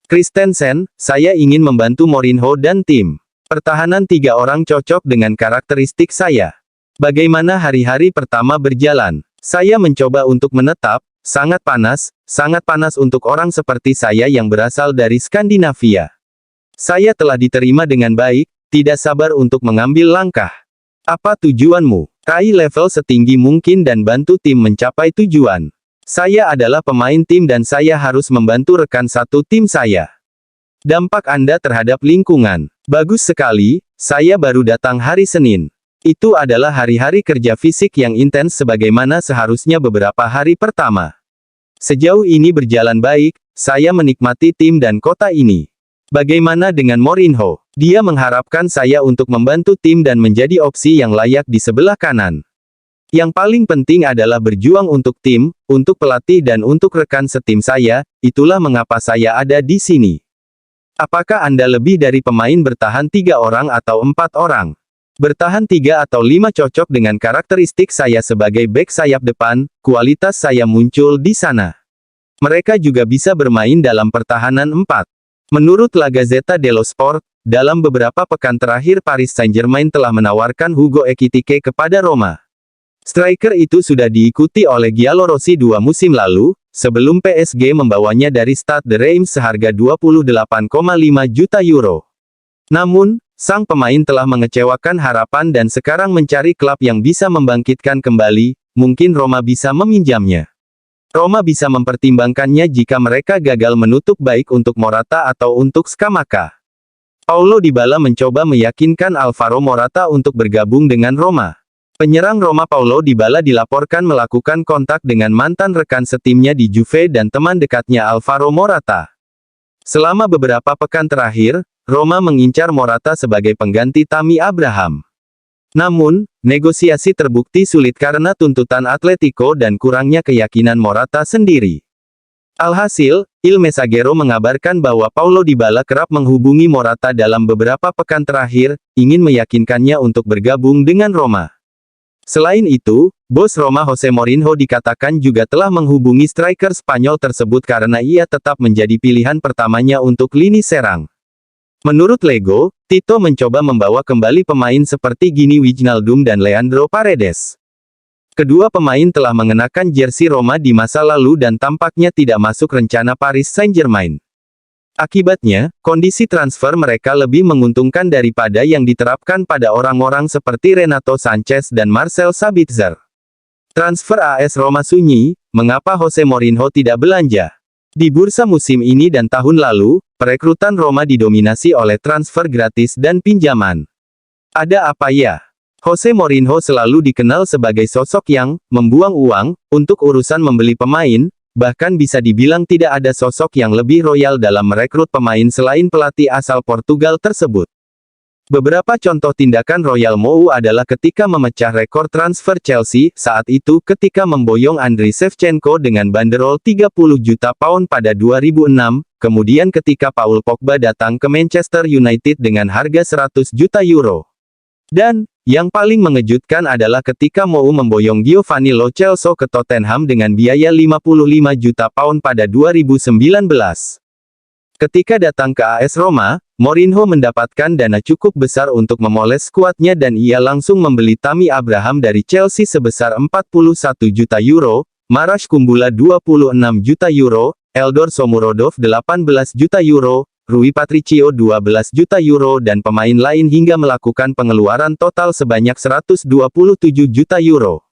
Christensen, saya ingin membantu Mourinho dan tim. Pertahanan 3 orang cocok dengan karakteristik saya. Bagaimana hari-hari pertama berjalan? Saya mencoba untuk menetap, sangat panas untuk orang seperti saya yang berasal dari Skandinavia. Saya telah diterima dengan baik, tidak sabar untuk mengambil langkah. Apa tujuanmu? Raih level setinggi mungkin dan bantu tim mencapai tujuan. Saya adalah pemain tim dan saya harus membantu rekan satu tim saya. Dampak Anda terhadap lingkungan. Bagus sekali, saya baru datang hari Senin. Itu adalah hari-hari kerja fisik yang intens sebagaimana seharusnya beberapa hari pertama. Sejauh ini berjalan baik, saya menikmati tim dan kota ini. Bagaimana dengan Mourinho? Dia mengharapkan saya untuk membantu tim dan menjadi opsi yang layak di sebelah kanan. Yang paling penting adalah berjuang untuk tim, untuk pelatih dan untuk rekan setim saya, itulah mengapa saya ada di sini. Apakah Anda lebih dari pemain bertahan 3 orang atau 4 orang? Bertahan 3 atau 5 cocok dengan karakteristik saya sebagai bek sayap depan, kualitas saya muncul di sana. Mereka juga bisa bermain dalam pertahanan 4. Menurut La Gazzetta dello Sport, dalam beberapa pekan terakhir Paris Saint-Germain telah menawarkan Hugo Ekitike kepada Roma. Striker itu sudah diikuti oleh Giallorossi 2 musim lalu, sebelum PSG membawanya dari Stade de Reims seharga 28,5 juta euro. Namun, sang pemain telah mengecewakan harapan dan sekarang mencari klub yang bisa membangkitkan kembali, mungkin Roma bisa meminjamnya. Roma bisa mempertimbangkannya jika mereka gagal menutup baik untuk Morata atau untuk Scamacca. Paulo Dybala mencoba meyakinkan Alvaro Morata untuk bergabung dengan Roma. Penyerang Roma Paulo Dybala dilaporkan melakukan kontak dengan mantan rekan setimnya di Juve dan teman dekatnya Alvaro Morata. Selama beberapa pekan terakhir, Roma mengincar Morata sebagai pengganti Tammy Abraham. Namun, negosiasi terbukti sulit karena tuntutan Atletico dan kurangnya keyakinan Morata sendiri. Alhasil, Il Messaggero mengabarkan bahwa Paulo Dybala kerap menghubungi Morata dalam beberapa pekan terakhir, ingin meyakinkannya untuk bergabung dengan Roma. Selain itu, bos Roma Jose Mourinho dikatakan juga telah menghubungi striker Spanyol tersebut karena ia tetap menjadi pilihan pertamanya untuk lini serang. Menurut Lego, Tito mencoba membawa kembali pemain seperti Gini Wijnaldum dan Leandro Paredes. Kedua pemain telah mengenakan jersey Roma di masa lalu dan tampaknya tidak masuk rencana Paris Saint-Germain. Akibatnya, kondisi transfer mereka lebih menguntungkan daripada yang diterapkan pada orang-orang seperti Renato Sanchez dan Marcel Sabitzer. Transfer AS Roma sunyi, mengapa Jose Mourinho tidak belanja? Di bursa musim ini dan tahun lalu, perekrutan Roma didominasi oleh transfer gratis dan pinjaman. Ada apa ya? Jose Mourinho selalu dikenal sebagai sosok yang membuang uang untuk urusan membeli pemain. Bahkan bisa dibilang tidak ada sosok yang lebih royal dalam merekrut pemain selain pelatih asal Portugal tersebut. Beberapa contoh tindakan Royal Mou adalah ketika memecah rekor transfer Chelsea, saat itu ketika memboyong Andriy Shevchenko dengan banderol 30 juta pound pada 2006, kemudian ketika Paul Pogba datang ke Manchester United dengan harga 100 juta euro. Dan, yang paling mengejutkan adalah ketika Mou memboyong Giovanni Lo Celso ke Tottenham dengan biaya 55 juta pound pada 2019. Ketika datang ke AS Roma, Mourinho mendapatkan dana cukup besar untuk memoles skuadnya dan ia langsung membeli Tammy Abraham dari Chelsea sebesar 41 juta euro, Marash Kumbula 26 juta euro, Eldor Shomurodov 18 juta euro, Rui Patricio 12 juta euro dan pemain lain hingga melakukan pengeluaran total sebanyak 127 juta euro.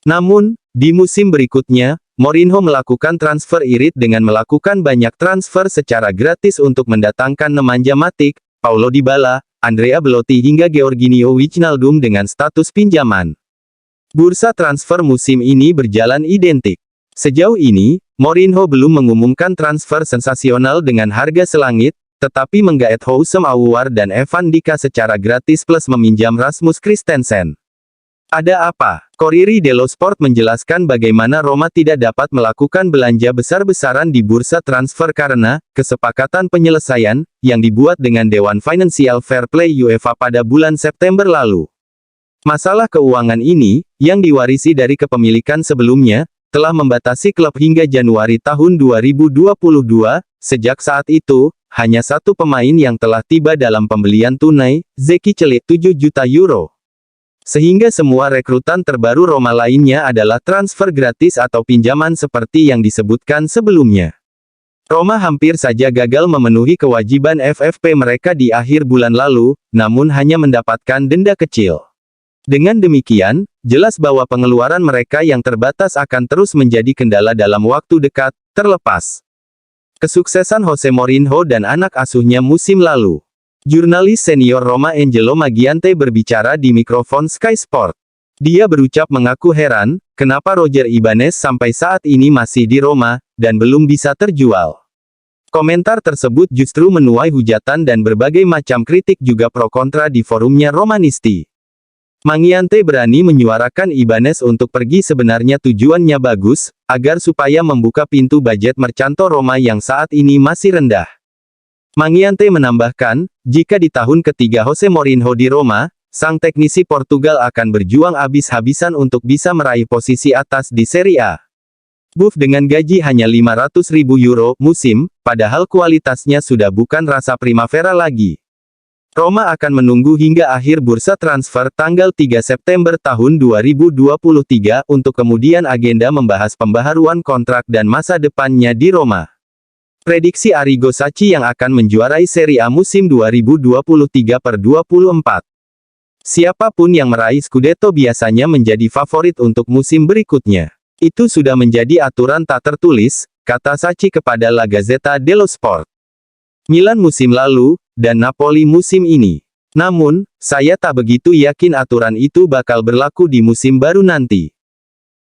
Namun, di musim berikutnya, Mourinho melakukan transfer irit dengan melakukan banyak transfer secara gratis untuk mendatangkan Nemanja Matic, Paulo Dybala, Andrea Belotti hingga Georginio Wijnaldum dengan status pinjaman. Bursa transfer musim ini berjalan identik. Sejauh ini, Mourinho belum mengumumkan transfer sensasional dengan harga selangit, tetapi menggaet Houssem Aouar dan Evan Dika secara gratis plus meminjam Rasmus Christensen. Ada apa? Corriere dello Sport menjelaskan bagaimana Roma tidak dapat melakukan belanja besar-besaran di bursa transfer karena kesepakatan penyelesaian yang dibuat dengan Dewan Financial Fair Play UEFA pada bulan September lalu. Masalah keuangan ini, yang diwarisi dari kepemilikan sebelumnya, telah membatasi klub hingga Januari tahun 2022. Sejak saat itu, hanya satu pemain yang telah tiba dalam pembelian tunai, Zeki Celik 7 juta euro. Sehingga semua rekrutan terbaru Roma lainnya adalah transfer gratis atau pinjaman seperti yang disebutkan sebelumnya. Roma hampir saja gagal memenuhi kewajiban FFP mereka di akhir bulan lalu, namun hanya mendapatkan denda kecil. Dengan demikian, jelas bahwa pengeluaran mereka yang terbatas akan terus menjadi kendala dalam waktu dekat, terlepas kesuksesan Jose Mourinho dan anak asuhnya musim lalu. Jurnalis senior Roma Angelo Magiante berbicara di mikrofon Sky Sport. Dia berucap mengaku heran, kenapa Roger Ibanez sampai saat ini masih di Roma, dan belum bisa terjual. Komentar tersebut justru menuai hujatan dan berbagai macam kritik juga pro kontra di forumnya Romanisti. Mangiante berani menyuarakan Ibanez untuk pergi sebenarnya tujuannya bagus, agar supaya membuka pintu budget Mercanto Roma yang saat ini masih rendah. Mangiante menambahkan, jika di tahun ketiga Jose Mourinho di Roma, sang teknisi Portugal akan berjuang habis-habisan untuk bisa meraih posisi atas di Serie A. Buff dengan gaji hanya 500.000 euro musim, padahal kualitasnya sudah bukan rasa Primavera lagi. Roma akan menunggu hingga akhir bursa transfer tanggal 3 September tahun 2023 untuk kemudian agenda membahas pembaharuan kontrak dan masa depannya di Roma. Prediksi Arrigo Sacchi yang akan menjuarai Serie A musim 2023/24. Siapapun yang meraih Scudetto biasanya menjadi favorit untuk musim berikutnya. Itu sudah menjadi aturan tak tertulis, kata Sacchi kepada La Gazzetta dello Sport. Milan musim lalu, dan Napoli musim ini. Namun, saya tak begitu yakin aturan itu bakal berlaku di musim baru nanti.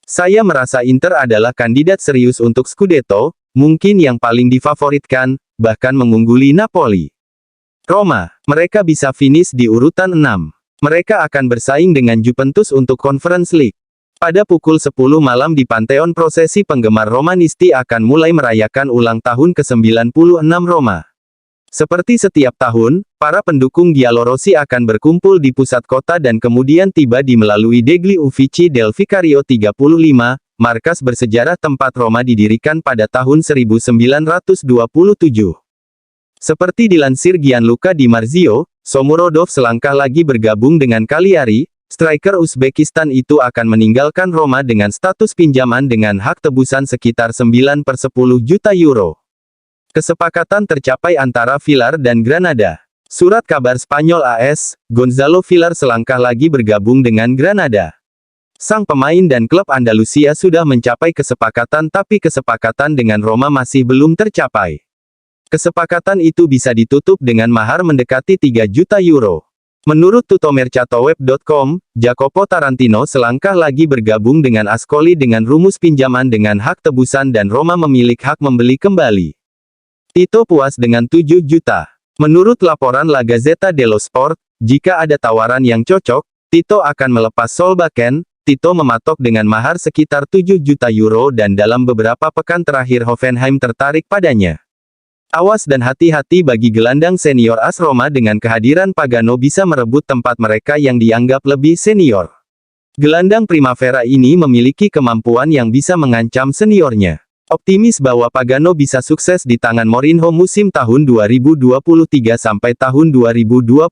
Saya merasa Inter adalah kandidat serius untuk Scudetto, mungkin yang paling difavoritkan, bahkan mengungguli Napoli. Roma, mereka bisa finish di urutan 6. Mereka akan bersaing dengan Juventus untuk Conference League. Pada pukul 10 malam di Pantheon prosesi penggemar Romanisti akan mulai merayakan ulang tahun ke-96 Roma. Seperti setiap tahun, para pendukung Giallorossi akan berkumpul di pusat kota dan kemudian tiba di melalui Degli Uffici del Vicario 35, markas bersejarah tempat Roma didirikan pada tahun 1927. Seperti dilansir Gianluca Di Marzio, Shomurodov selangkah lagi bergabung dengan Cagliari. Striker Uzbekistan itu akan meninggalkan Roma dengan status pinjaman dengan hak tebusan sekitar 9/10 juta euro. Kesepakatan tercapai antara Villar dan Granada. Surat kabar Spanyol AS, Gonzalo Villar selangkah lagi bergabung dengan Granada. Sang pemain dan klub Andalusia sudah mencapai kesepakatan tapi kesepakatan dengan Roma masih belum tercapai. Kesepakatan itu bisa ditutup dengan mahar mendekati 3 juta euro. Menurut Tuttomercatoweb.com, Jacopo Tarantino selangkah lagi bergabung dengan Ascoli dengan rumus pinjaman dengan hak tebusan dan Roma memiliki hak membeli kembali. Tito puas dengan 7 juta. Menurut laporan La Gazzetta dello Sport, jika ada tawaran yang cocok, Tito akan melepas Solbakken. Tito mematok dengan mahar sekitar 7 juta euro dan dalam beberapa pekan terakhir Hoffenheim tertarik padanya. Awas dan hati-hati bagi gelandang senior AS Roma dengan kehadiran Pagano bisa merebut tempat mereka yang dianggap lebih senior. Gelandang Primavera ini memiliki kemampuan yang bisa mengancam seniornya. Optimis bahwa Pagano bisa sukses di tangan Mourinho musim tahun 2023 sampai tahun 2024.